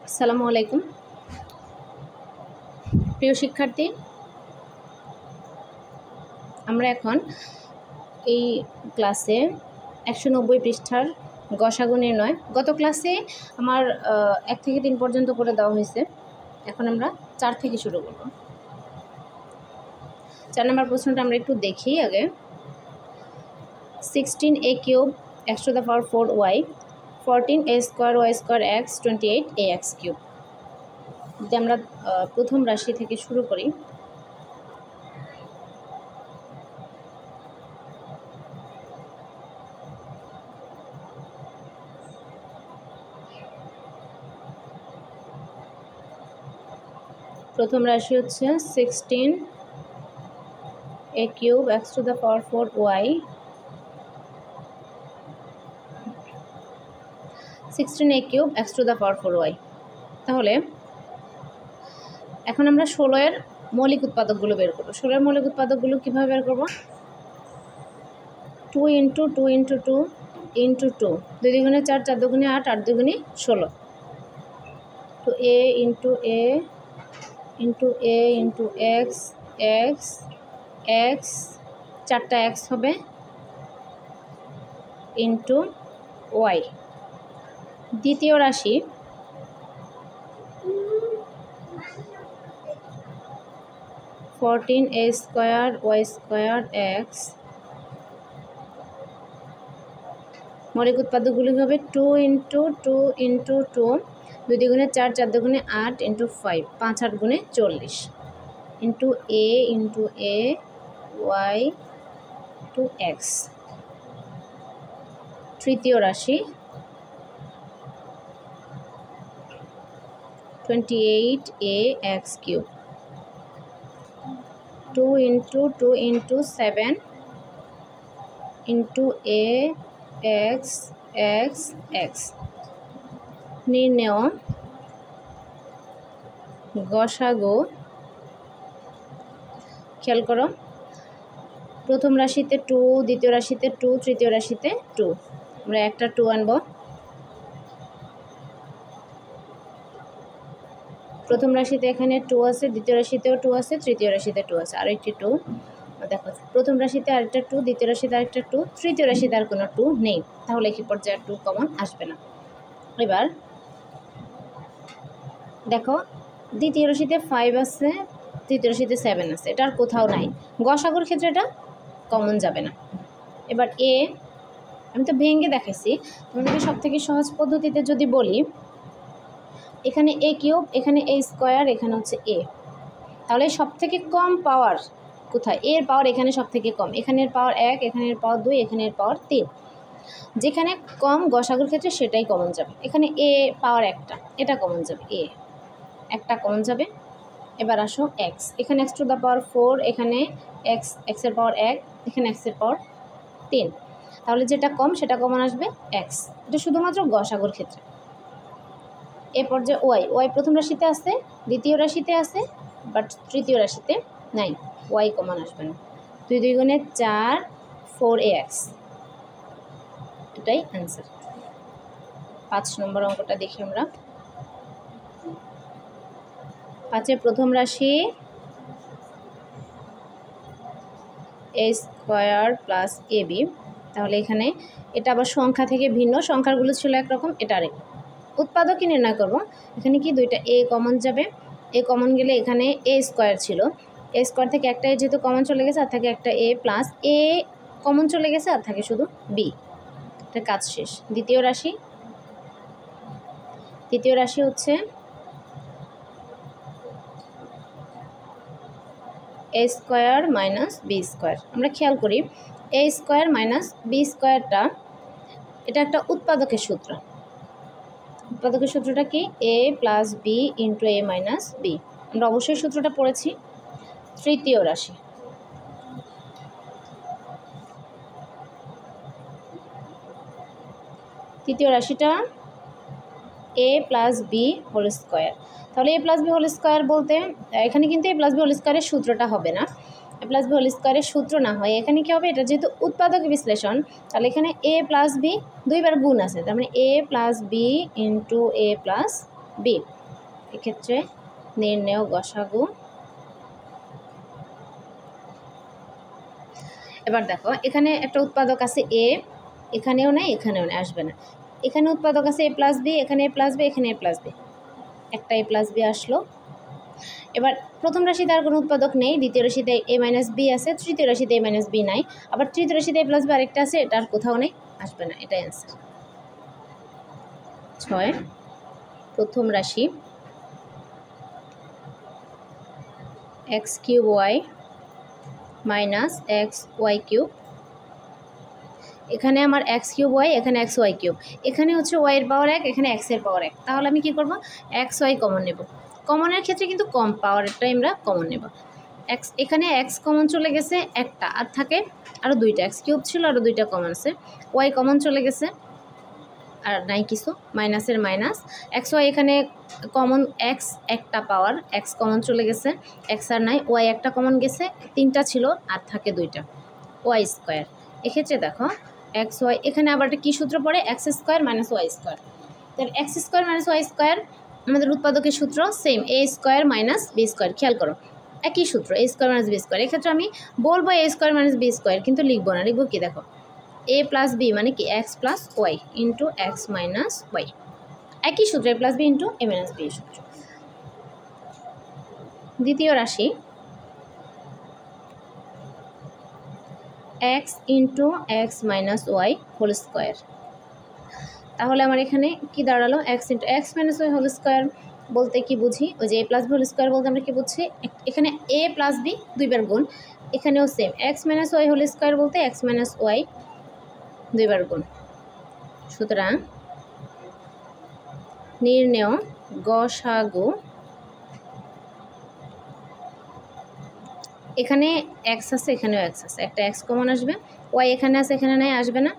আসসালামু আলাইকুম প্রিয় শিক্ষার্থী, আমরা এখন এই ক্লাসে 190 পৃষ্ঠার গসাগু নির্ণয় গত ক্লাসে আমার 1 থেকে 3 পর্যন্ত করে দেওয়া হয়েছে। এখন আমরা 4 থেকে শুরু করব। 4 নম্বর প্রশ্নটা আমরা একটু দেখি আগে। 16a cube x to the power 4y, 14a square y square x, 28ax cube. যদি আমরা প্রথম রাশি থেকে শুরু করি, প্রথম রাশি হচ্ছে 16a cube x to the power 4y, 16a cube x to the power 4y। তাহলে এখন আমরা 16 এর মৌলিক উৎপাদকগুলো বের করব। 16 এর মৌলিক উৎপাদকগুলো কিভাবে বের করব? 2 × 2 × 2 × 2, 2 দুগুণে 4, 4 দুগুণে 8, 8 দুগুণে 16। তো a × a × a × x, x x 4টা x হবে ইন্টু y। দ্বিতীয় রাশি (14a square y square x) মৌলিক উৎপাদকগুলি হবে 2 × 2 × 2, 2 দুগুণে 4, 4 দুগুণে 8 × 5, 5 8 গুণে 40 into a × a y to x। তৃতীয় রাশি 28ax cube, 2 × 2 × 7 into a x x x। নির্ণেয় গসাগু। খেয়াল করো, প্রথম রাশিতে 2, দ্বিতীয় রাশিতে 2, তৃতীয় রাশিতে 2। আমরা একটা 2 আনব। প্রথম রাশিতে এখানে 2 আছে, দ্বিতীয় রাশিতেও 2 আছে, তৃতীয় রাশিতে 2 আছে, আর একটি 2। দেখো, প্রথম রাশিতে আরেকটা 2, দ্বিতীয় রাশিতে আরেকটা 2, তৃতীয় রাশিতে আর কোনো 2 নেই, তাহলে কি পর্যায়ে 2 কমন আসবে না। এবার দেখো, দ্বিতীয় রাশিতে 5 আছে, তৃতীয় রাশিতে 7 আছে, এটা আর কোথাও নাই। গসাগুর ক্ষেত্রে এটা কমন যাবে না। এবার এ, আমি তো ভেঙে দেখাইছি, তোমাদেরকে সব থেকে সহজ পদ্ধতিতে যদি বলি, এখানে a কিউব, এখানে a স্কোয়ার, এখানে হচ্ছে a, তাহলে সব থেকে কম পাওয়ার কোথায়? এর পাওয়ার এখানে সব থেকে কম, এখানের পাওয়ার 1, এখানের পাওয়ার 2, এখানের পাওয়ার 3। যেখানে কম গসাগুর ক্ষেত্রে সেটাই কমন যাবে। এখানে a পাওয়ার একটা, এটা কমন যাবে, a একটা কমন যাবে। এবার আসো x, এখানে x টু দ্য পাওয়ার 4, এখানে x এর পাওয়ার 1, এখানে x এর পাওয়ার 3, তাহলে যেটা কম সেটা কমন আসবে x। এটা শুধুমাত্র গসাগুর ক্ষেত্রে। এ পর্যায়ে y প্রথম রাশিতে আছে, দ্বিতীয় রাশিতে আছে, বাট তৃতীয় রাশিতে নাই, y কমন আসবে না। 2 দুগুণে 4, 4ax, এটাই অ্যান্সার। 5 নম্বর অঙ্কটা দেখি আমরা। 5-এর প্রথম রাশি a স্কোয়ার প্লাস ab, তাহলে এখানে এটা আবার সংখ্যা থেকে ভিন্ন, সংখ্যাগুলো ছিল একরকম, এটা আরেক। উৎপাদকই নির্ণয় করব। এখানে কি দুইটা a কমন যাবে, a কমন গেলে এখানে a স্কোয়ার ছিল, a স্কোয়ার থেকে একটা a যেহেতু কমন চলে গেছে, আর থাকে একটা a প্লাস a কমন চলে গেছে, আর থাকে শুধু b। এটা কাজ শেষ। দ্বিতীয় রাশি হচ্ছে a square minus b square. আমরা খেয়াল করি, a স্কোয়ার মাইনাস b স্কোয়ারটা, এটা একটা উৎপাদকের সূত্র। উৎপাদকের সূত্রটা কি? a plus b into a minus b। আমরা অবশ্যই সূত্রটা পড়েছি। তৃতীয় রাশি তৃতীয় রাশিটা a plus b whole square. তাহলে a plus b whole square বলতে এখানে কিন্তু a প্লাস b হোল স্কোয়ারের সূত্রটা হবে না, a প্লাস b হোল স্কোয়ারের সূত্র না হয় এখানে কী হবে? এটা যেহেতু উৎপাদক বিশ্লেষণ, তাহলে এখানে a প্লাস b দুইবার গুণ আছে, তার মানে a plus b into a plus b। এক্ষেত্রে নির্ণেয় গসাগু। এবার দেখো এখানে একটা উৎপাদক আছে এ, এখানেও নেই এখানেও নেই, আসবে না। এখানে উৎপাদক আছে এ প্লাস বি, এখানে এ প্লাস বি, এখানে এ প্লাস বি, একটা এ প্লাস বি আসলো। এবার প্রথম রাশিতে আর কোনো উৎপাদক নেই, দ্বিতীয় রাশিতে এ মাইনাস বি আছে, তৃতীয় রাশিতে এ মাইনাস বি নাই, আবার তৃতীয় রাশিতে এ প্লাস বি আরেকটা আছে, এটা আর কোথাও নেই, আসবে না, এটাই অ্যান্সার। 6 প্রথম রাশি x cube y minus x y cube, এখানে আমার এক্স কিউব ওয়াই, এখানে এক্স ওয়াই কিউব, এখানে হচ্ছে ওয়াইয়ের পাওয়ার 1, এখানে এক্সের পাওয়ার 1, তাহলে আমি কি করব, এক্স ওয়াই কমন নেব। কমনের ক্ষেত্রে কিন্তু কম পাওয়ারটাই আমরা কমন নেব। এক্স, এখানে এক্স কমন চলে গেছে একটা, আর থাকে আরও দুইটা, এক্স কিউব ছিল আরও দুইটা কমন আছে, ওয়াই কমন চলে গেছে আর নাই কিছু, মাইনাসের মাইনাস, এক্স ওয়াই এখানে কমন, এক্স একটা পাওয়ার, এক্স কমন চলে গেছে, এক্স আর নাই, ওয়াই একটা কমন গেছে, তিনটা ছিল আর থাকে দুইটা, ওয়াই স্কোয়ার। এক্ষেত্রে দেখো এক্স ওয়াই, এখানে আবার একটা কী সূত্র পড়ে, x square minus y square, তাহলে x square minus y square আমাদের উৎপাদকের সূত্র same, a square minus b square, খেয়াল করো একই সূত্র, a square minus b square. এক্ষেত্রে আমি বলবো a square minus b square, কিন্তু লিখবো না, লিখবো কি দেখো, এ প্লাস বি মানে কি x plus y into x minus y, একই সূত্র, a plus b into a minus b সূত্র। দ্বিতীয় রাশি x into x minus y whole square, তাহলে আমার এখানে কি দাঁড়ালো, x into x minus y whole square বলতে কি বুঝি, ওই যে a plus b whole square বলতে আমরা কি বুঝছি, এখানে এ প্লাস বি দুইবার গুণ, এখানেও same, x minus y whole square বলতে এক্স মাইনাস ওয়াই দুইবার গুণ। সুতরাং নির্ণেয় গসাগু, এখানে এক্স আছে এখানেও এক্স আছে, একটা এক্স কমন আসবে, ওয়াই এখানে আছে এখানে নাই, আসবে না।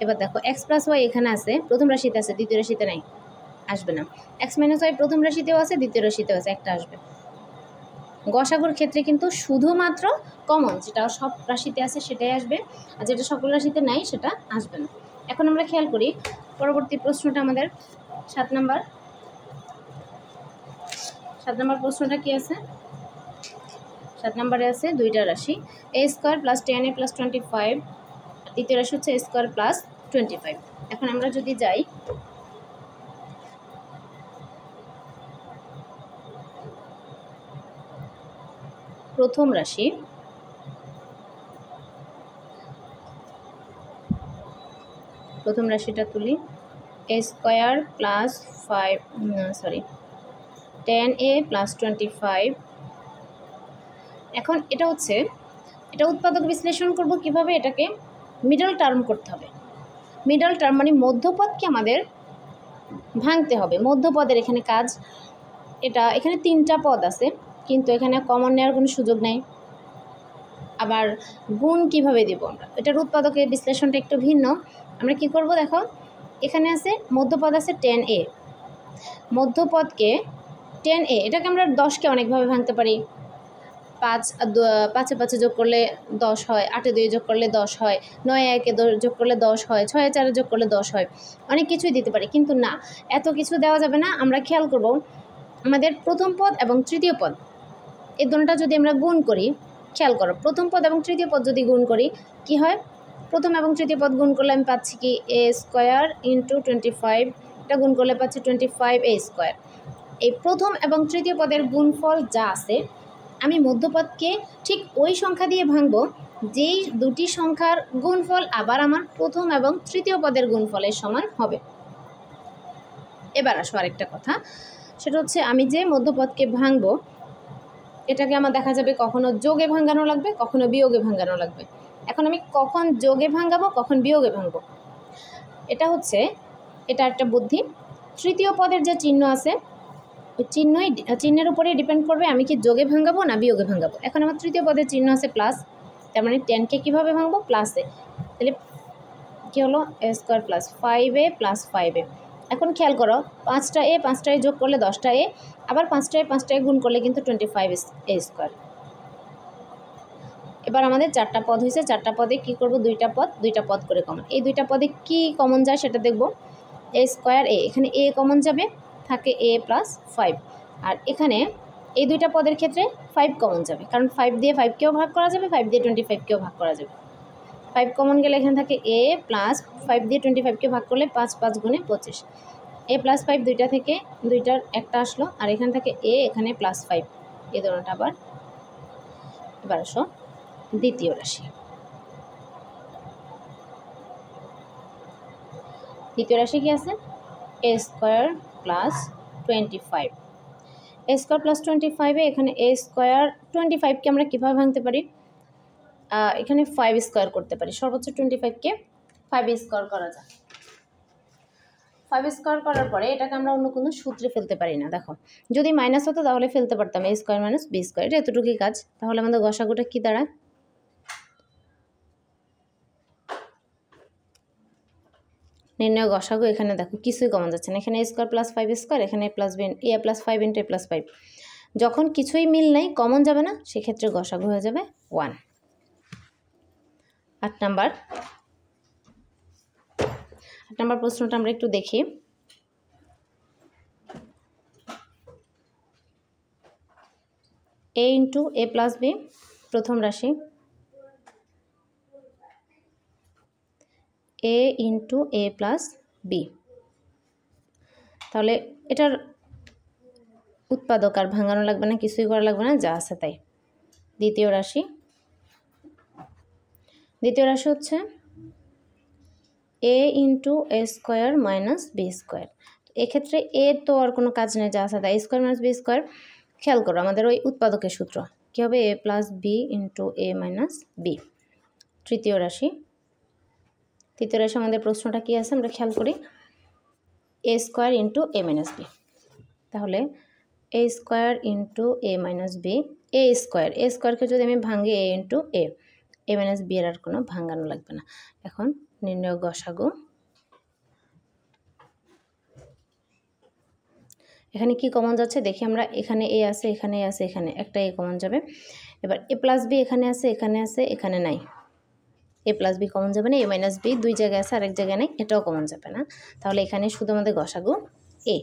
এবার দেখো এক্স প্লাস ওয়াই এখানে আছে, প্রথম রাশিতে আছে দ্বিতীয় রাশিতে নাই, আসবে না। এক্স মাইনাস ওয়াই প্রথম রাশিতেও আছে দ্বিতীয় রাশিতেও আছে, একটা আসবে। গসাগুর ক্ষেত্রে কিন্তু শুধুমাত্র কমন যেটা সব রাশিতে আছে সেটাই আসবে, আর যেটা সকল রাশিতে নাই সেটা আসবে না। এখন আমরা খেয়াল করি পরবর্তী প্রশ্নটা আমাদের 7 নাম্বার প্রশ্নটা কি আছে, 7 নম্বরে আছে দুইটা রাশি, এ স্কোয়ার প্লাস 10a প্লাস 25, দ্বিতীয় রাশি হচ্ছে এ স্কোয়ার প্লাস 25। এখন আমরা যদি যাই প্রথম রাশি, প্রথম রাশিটা তুলি, এ স্কোয়ার প্লাস 10a প্লাস 25। এখন এটা হচ্ছে, এটা উৎপাদক বিশ্লেষণ করব কিভাবে, এটাকে মিডল টার্ম করতে হবে। মিডল টার্ম মানে মধ্যপদকে আমাদের ভাঙতে হবে, মধ্যপদের এখানে কাজ। এটা এখানে 3টা পদ আছে, কিন্তু এখানে কমন নেওয়ার কোনো সুযোগ নেই। আবার গুণ কিভাবে দেব আমরা, এটার উৎপাদকের বিশ্লেষণটা একটু ভিন্ন। আমরা কি করব দেখো, এখানে আছে মধ্যপদ আছে 10a, মধ্যপদকে 10a, এটাকে আমরা 10কে অনেকভাবে ভাঙতে পারি, 5 5 যোগ করলে 10 হয়, 8 2 যোগ করলে 10 হয়, 9 1 যোগ করলে 10 হয়, 6 4 যোগ করলে 10 হয়, অনেক কিছুই দিতে পারি। কিন্তু না, এত কিছু দেওয়া যাবে না। আমরা খেয়াল করব আমাদের প্রথম পদ এবং তৃতীয় পদ এই দুটোটা যদি আমরা গুণ করি, খেয়াল করো প্রথম পদ এবং তৃতীয় পদ যদি গুণ করি কি হয়, প্রথম এবং তৃতীয় পদ গুণ করলে আমি পাচ্ছি কি এ স্কোয়ার ইন্টু 25, এটা গুণ করলে পাচ্ছি 25 এ স্কোয়ার। এই প্রথম এবং তৃতীয় পদের গুণফল যা আছে, আমি মধ্যপদকে ঠিক ওই সংখ্যা দিয়ে ভাঙবো যেই দুটি সংখ্যার গুণফল আবার আমার প্রথম এবং তৃতীয় পদের গুণফলের সমান হবে। এবার আসো আরেকটা কথা, সেটা হচ্ছে আমি যে মধ্যপদকে ভাঙবো এটাকে আমার দেখা যাবে কখনো যোগে ভাঙানো লাগবে, কখনো বিয়োগে ভাঙানো লাগবে। এখন আমি কখন যোগে ভাঙাবো কখন বিয়োগে ভাঙবো, এটা হচ্ছে, এটা একটা বুদ্ধি। তৃতীয় পদের যে চিহ্ন আছে ওই চিহ্নের উপরেই ডিপেন্ড করবে আমি কি যোগে ভাঙাবো না বিয়োগে ভাঙাবো। এখন আমার তৃতীয় পদের চিহ্ন আছে প্লাস, তার মানে 10কে কীভাবে ভাঙবো, প্লাসে, তাহলে কী হলো এ square plus 5a plus 5a। এখন খেয়াল করো 5টা এ যোগ করলে 10টা এ, আবার 5টা এ গুণ করলে কিন্তু 25 এ স্কোয়ার। এবার আমাদের 4টা পদ হয়েছে, 4টা পদে কী করব, দুইটা পদ করে কমন। এই দুইটা পদে কি কমন যায় সেটা দেখব। এ স্কোয়ার এ, এখানে এ কমন যাবে, থাকে এ প্লাস 5, আর এখানে এই দুইটা পদের ক্ষেত্রে 5 কমন যাবে, কারণ 5 দিয়ে 5কেও ভাগ করা যাবে, 5 দিয়ে 25কেও ভাগ করা যাবে। 5 কমন গেলে এখানে থাকে a প্লাস 5 দিয়ে 25কে ভাগ করলে 5 5 গুণে 25, a প্লাস 5 দুইটা থেকে দুইটার একটা আসলো, আর এখানে থাকে a, এখানে প্লাস 5, এই দুটোটা আবার। এবার আসো দ্বিতীয় রাশি। দ্বিতীয় রাশি কি আছে? a square plus 25। a square plus 25-এ এখানে a স্কোয়ার 25কে আমরা কীভাবে ভাঙতে পারি? এখানে 5 স্কোয়ার করতে পারি, সর্বোচ্চ 25কে 5 স্কোয়ার করা যায়। 5 স্কোয়ার করার পরে এটাকে আমরা অন্য কোনো সূত্রে ফেলতে পারি না। দেখো, যদি মাইনাস হতো তাহলে ফেলতে পারতাম a square minus b square, এটা এতটুকুই কাজ। তাহলে আমাদের গসাগুটা কী দাঁড়ায়? নির্ণয় গসাগু। এখানে দেখো কিছুই কমন যাচ্ছে না, এখানে a স্কোয়ার প্লাস 5 স্কোয়ার, এখানে plus b a plus 5 into a plus 5। যখন কিছুই মিল নেই, কমন যাবে না, সেক্ষেত্রে গসাগু হয়ে যাবে 1। 8 নাম্বার প্রশ্নটা আমরা একটু দেখি। a into a plus b প্রথম রাশি, a into a plus b। তাহলে এটার উৎপাদক আর ভাঙানো লাগবে না, কিছুই করা লাগবে না, যা আছে তাই। দ্বিতীয় রাশি হচ্ছে a into a square minus b square. এক্ষেত্রে a তো আর কোনো কাজ নেই, যা আছে তাই। a square minus b square, খেয়াল করো আমাদের ওই উৎপাদকের সূত্র কী হবে? a plus b into a minus b। তৃতীয় রাশি আমাদের প্রশ্নটা কী আছে আমরা খেয়াল করি, a square into a minus b। তাহলে a square into a minus b, a স্কোয়ারকে যদি আমি ভাঙি a into a minus b এর আর কোনো ভাঙানো লাগবে না। এখন নির্ণয় গসাগু। এখানে কি কমন যাচ্ছে দেখি আমরা, এখানে a আছে, এখানে a আছে, এখানে একটা a কমন যাবে। এবার a প্লাস b এখানে আছে, এখানে আছে, এখানে নাই, a প্লাস b কমন যাবে না, a মাইনাস b দুই জায়গায় আছে, আরেক জায়গায় নেই, এটাও কমন যাবে না। তাহলে এখানে শুধু আমাদের গসাগু a।